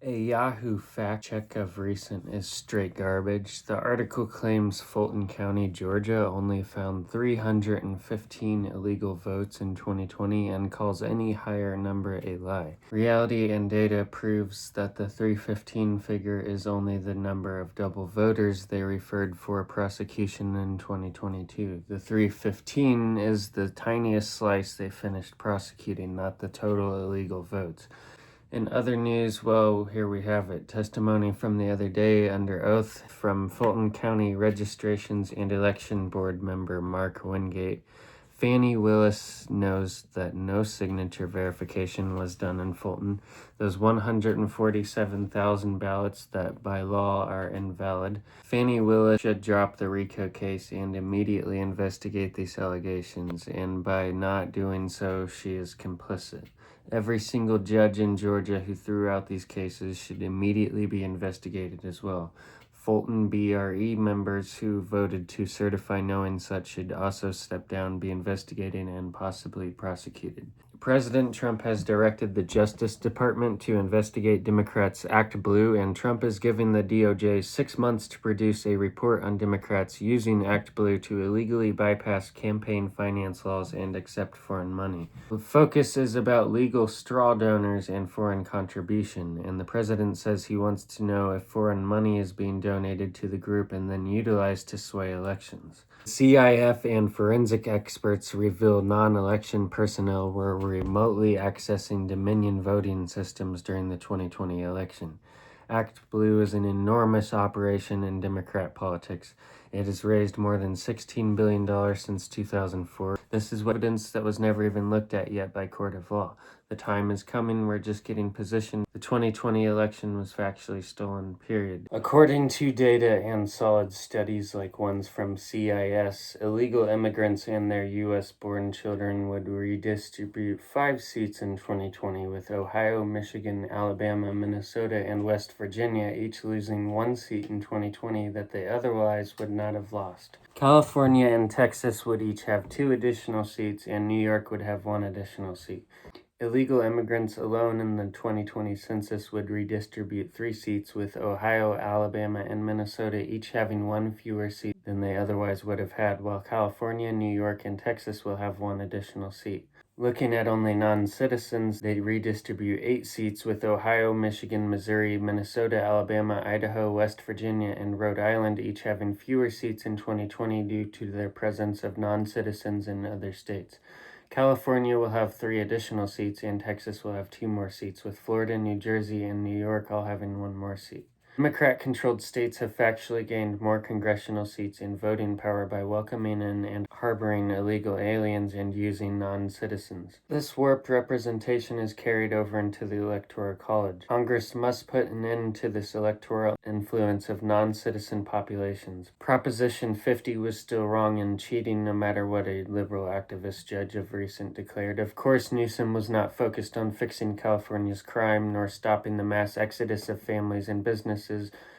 A Yahoo fact check of recent is straight garbage. The article claims Fulton County, Georgia only found 315 illegal votes in 2020 and calls any higher number a lie. Reality and data proves that the 315 figure is only the number of double voters they referred for prosecution in 2022. The 315 is the tiniest slice they finished prosecuting, not the total illegal votes. In other news, well, here we have it. Testimony from the other day under oath from Fulton County Registrations and Election Board member Mark Wingate. Fannie Willis knows that no signature verification was done in Fulton. Those 147,000 ballots that by law are invalid. Fannie Willis should drop the RICO case and immediately investigate these allegations, and by not doing so, she is complicit. Every single judge in Georgia who threw out these cases should immediately be investigated as well. Fulton BRE members who voted to certify knowing such should also step down, be investigated, and possibly prosecuted. President Trump has directed the Justice Department to investigate Democrats' Act Blue, and Trump is giving the DOJ 6 months to produce a report on Democrats using Act Blue to illegally bypass campaign finance laws and accept foreign money. The focus is about legal straw donors and foreign contribution, and the president says he wants to know if foreign money is being donated to the group and then utilized to sway elections. CIF and forensic experts reveal non-election personnel were remotely accessing Dominion voting systems during the 2020 election. Act Blue is an enormous operation in Democrat politics. It has raised more than $16 billion since 2004. This is evidence that was never even looked at yet by court of law. The time is coming, we're just getting positioned. The 2020 election was factually stolen, period. According to data and solid studies like ones from CIS, illegal immigrants and their U.S.-born children would redistribute 5 seats in 2020, with Ohio, Michigan, Alabama, Minnesota, and West Virginia each losing 1 seat in 2020 that they otherwise would not have lost. California and Texas would each have 2 additional seats, and New York would have 1 additional seat. Illegal immigrants alone in the 2020 census would redistribute 3 seats, with Ohio, Alabama, and Minnesota each having 1 fewer seat than they otherwise would have had, while California, New York, and Texas will have 1 additional seat. Looking at only non-citizens, they redistribute 8 seats, with Ohio, Michigan, Missouri, Minnesota, Alabama, Idaho, West Virginia, and Rhode Island each having fewer seats in 2020 due to their presence of non-citizens in other states. California will have 3 additional seats, and Texas will have 2 more seats, with Florida, New Jersey, and New York all having 1 more seat. Democrat-controlled states have factually gained more congressional seats and voting power by welcoming in and harboring illegal aliens and using non-citizens. This warped representation is carried over into the Electoral College. Congress must put an end to this electoral influence of non-citizen populations. Proposition 50 was still wrong and cheating, no matter what a liberal activist judge of recent declared. Of course, Newsom was not focused on fixing California's crime nor stopping the mass exodus of families and businesses,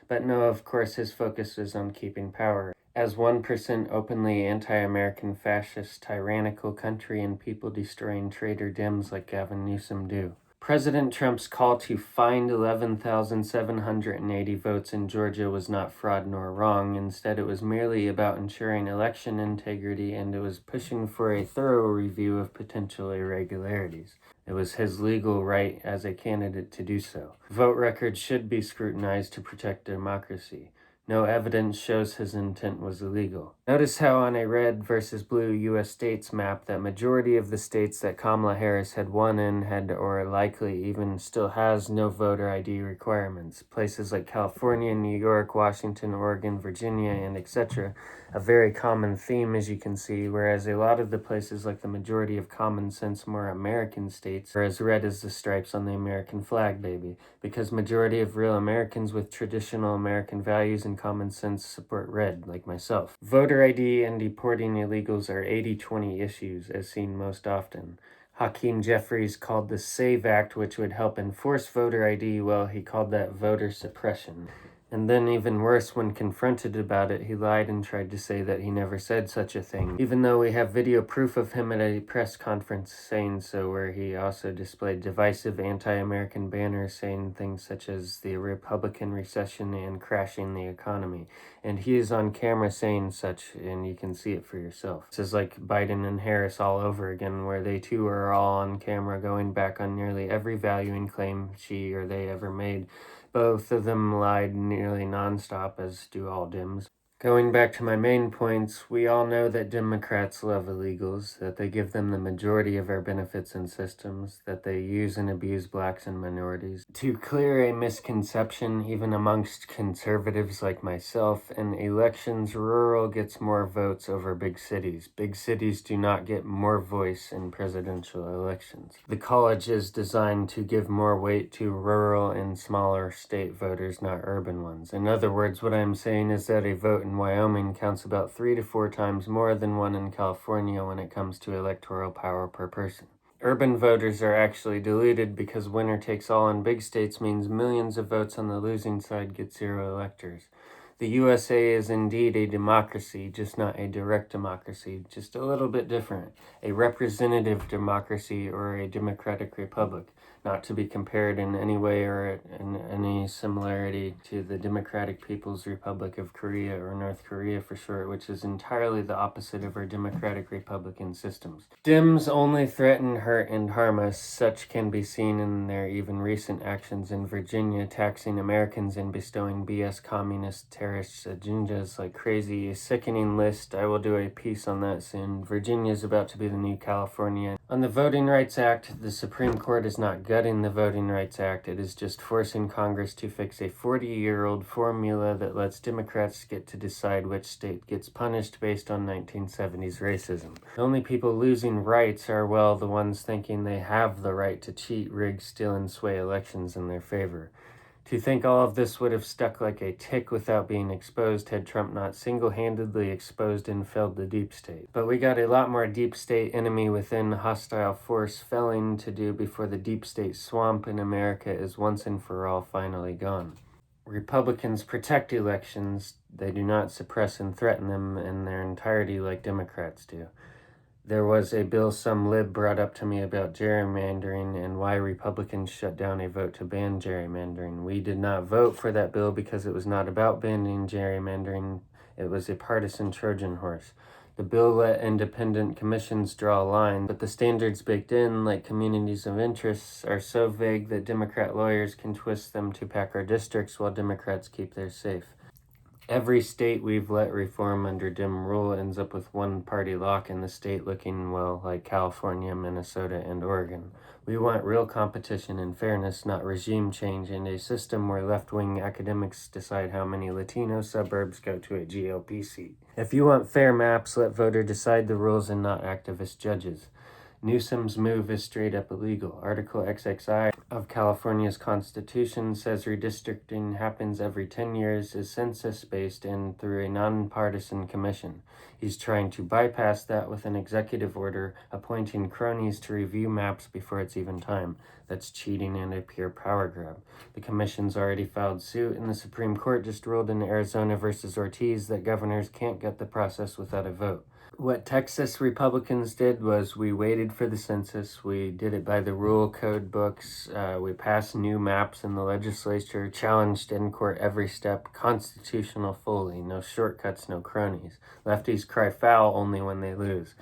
but no, of course his focus is on keeping power. As 1% openly anti-American fascist tyrannical country and people-destroying traitor Dems like Gavin Newsom do. President Trump's call to find 11,780 votes in Georgia was not fraud nor wrong. Instead, it was merely about ensuring election integrity, and it was pushing for a thorough review of potential irregularities. It was his legal right as a candidate to do so. Vote records should be scrutinized to protect democracy. No evidence shows his intent was illegal. Notice how on a red versus blue U.S. states map that majority of the states that Kamala Harris had won in had or likely even still has no voter ID requirements. Places like California, New York, Washington, Oregon, Virginia, and etc. A very common theme, as you can see, whereas a lot of the places like the majority of common sense more American states are as red as the stripes on the American flag, baby, because majority of real Americans with traditional American values and common sense support red, like myself. Voter ID and deporting illegals are 80-20 issues, as seen most often. Hakeem Jeffries called the SAVE Act, which would help enforce voter ID, well, he called that voter suppression. And then even worse, when confronted about it, he lied and tried to say that he never said such a thing, even though we have video proof of him at a press conference saying so, where he also displayed divisive anti-American banners saying things such as the Republican recession and crashing the economy. And he is on camera saying such, and you can see it for yourself. This is like Biden and Harris all over again, where they too are all on camera going back on nearly every valuing claim she or they ever made. Both of them lied nearly nonstop, as do all Dems. Going back to my main points, we all know that Democrats love illegals, that they give them the majority of our benefits and systems, that they use and abuse blacks and minorities. To clear a misconception, even amongst conservatives like myself, in elections, rural gets more votes over big cities. Big cities do not get more voice in presidential elections. The college is designed to give more weight to rural and smaller state voters, not urban ones. In other words, what I'm saying is that a vote in Wyoming counts about 3 to 4 times more than one in California when it comes to electoral power per person. Urban voters are actually deluded because winner takes all in big states means millions of votes on the losing side get 0 electors. The USA is indeed a democracy, just not a direct democracy, just a little bit different. A representative democracy or a democratic republic, not to be compared in any way or in any similarity to the Democratic People's Republic of Korea or North Korea for short, which is entirely the opposite of our democratic republican systems. Dems only threaten, hurt, and harm us. Such can be seen in their even recent actions in Virginia, taxing Americans and bestowing BS communist terrorist agendas like crazy. A sickening list. I will do a piece on that soon. Virginia is about to be the new California. On the Voting Rights Act, the Supreme Court is not gutting the Voting Rights Act. It is just forcing Congress to fix a 40-year-old formula that lets Democrats get to decide which state gets punished based on 1970s racism. The only people losing rights are, well, the ones thinking they have the right to cheat, rig, steal, and sway elections in their favor. To think all of this would have stuck like a tick without being exposed had Trump not single-handedly exposed and felled the deep state. But we got a lot more deep state enemy within hostile force felling to do before the deep state swamp in America is once and for all finally gone. Republicans protect elections. They do not suppress and threaten them in their entirety like Democrats do. There was a bill some lib brought up to me about gerrymandering and why Republicans shut down a vote to ban gerrymandering. We did not vote for that bill because it was not about banning gerrymandering. It was a partisan Trojan horse. The bill let independent commissions draw a line, but the standards baked in, like communities of interest, are so vague that Democrat lawyers can twist them to pack our districts while Democrats keep theirs safe. Every state we've let reform under Dem rule ends up with one-party lock in the state looking, well, like California, Minnesota, and Oregon. We want real competition and fairness, not regime change, and a system where left-wing academics decide how many Latino suburbs go to a GOP seat. If you want fair maps, let voter decide the rules and not activist judges. Newsom's move is straight up illegal. Article XXI of California's Constitution says redistricting happens every 10 years, is census-based, and through a nonpartisan commission. He's trying to bypass that with an executive order appointing cronies to review maps before it's even time. That's cheating and a pure power grab. The commission's already filed suit, and the Supreme Court just ruled in Arizona versus Ortiz that governors can't gut the process without a vote. What Texas Republicans did was we waited for the census, we did it by the rule code books, we passed new maps in the legislature, challenged in court every step, constitutional fully, no shortcuts, no cronies. Lefties cry foul only when they lose.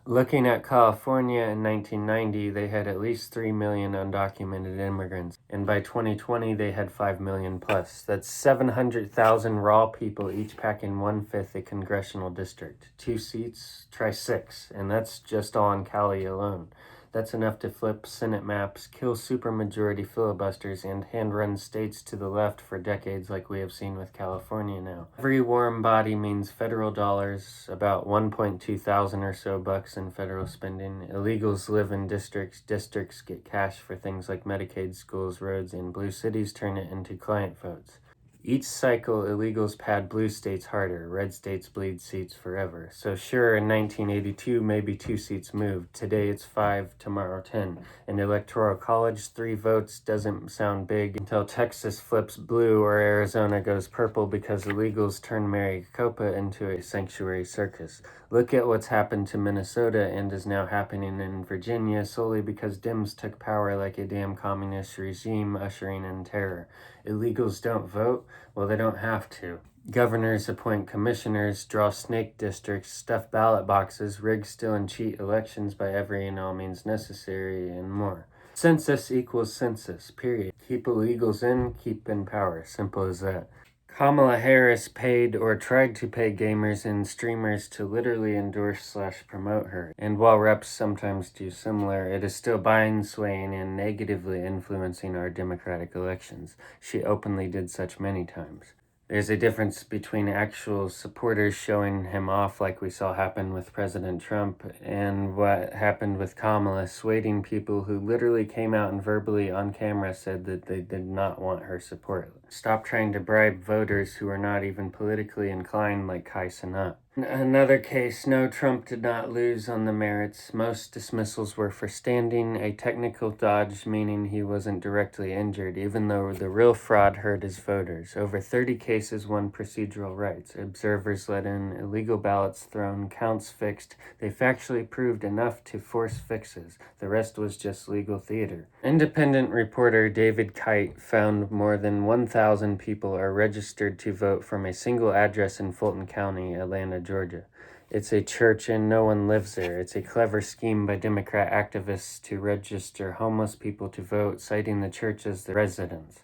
Looking at California in 1990, they had at least 3 million undocumented immigrants, and by 2020 they had 5 million plus. That's 700,000 raw people, each packing 1/5 a congressional district. 2 seats, try 6, and that's just all in Cali alone. That's enough to flip Senate maps, kill supermajority filibusters, and hand-run states to the left for decades like we have seen with California now. Every warm body means federal dollars, about 1.2 thousand or so bucks in federal spending. Illegals live in districts. Districts get cash for things like Medicaid, schools, roads, and blue cities turn it into client votes. Each cycle, illegals pad blue states harder, red states bleed seats forever. So sure, in 1982, maybe 2 seats moved. Today it's 5, tomorrow 10. In Electoral College, 3 votes doesn't sound big until Texas flips blue or Arizona goes purple because illegals turn Maricopa into a sanctuary circus. Look at what's happened to Minnesota and is now happening in Virginia solely because Dems took power like a damn communist regime, ushering in terror. Illegals don't vote? Well, they don't have to. Governors appoint commissioners, draw snake districts, stuff ballot boxes, rig, steal, and cheat elections by every and all means necessary, and more. Census equals census, period. Keep illegals in, keep in power. Simple as that. Kamala Harris paid or tried to pay gamers and streamers to literally endorse/promote her. And while reps sometimes do similar, it is still buying, swaying, and negatively influencing our democratic elections. She openly did such many times. There's a difference between actual supporters showing him off like we saw happen with President Trump and what happened with Kamala, swaying people who literally came out and verbally on camera said that they did not want her support. Stop trying to bribe voters who are not even politically inclined like Kai Cenat. Another case, no, Trump did not lose on the merits. Most dismissals were for standing, a technical dodge meaning he wasn't directly injured, even though the real fraud hurt his voters. Over 30 cases won procedural rights. Observers let in, illegal ballots thrown, counts fixed. They factually proved enough to force fixes. The rest was just legal theater. Independent reporter David Kite found more than 1,000 people are registered to vote from a single address in Fulton County, Atlanta, Georgia. It's a church and no one lives there. It's a clever scheme by Democrat activists to register homeless people to vote, citing the church as the residence.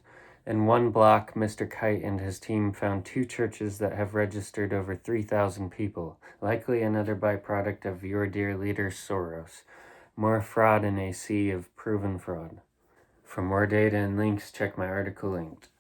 In one block, Mr. Kite and his team found 2 churches that have registered over 3,000 people, likely another byproduct of your dear leader Soros. More fraud in a sea of proven fraud. For more data and links, check my article linked.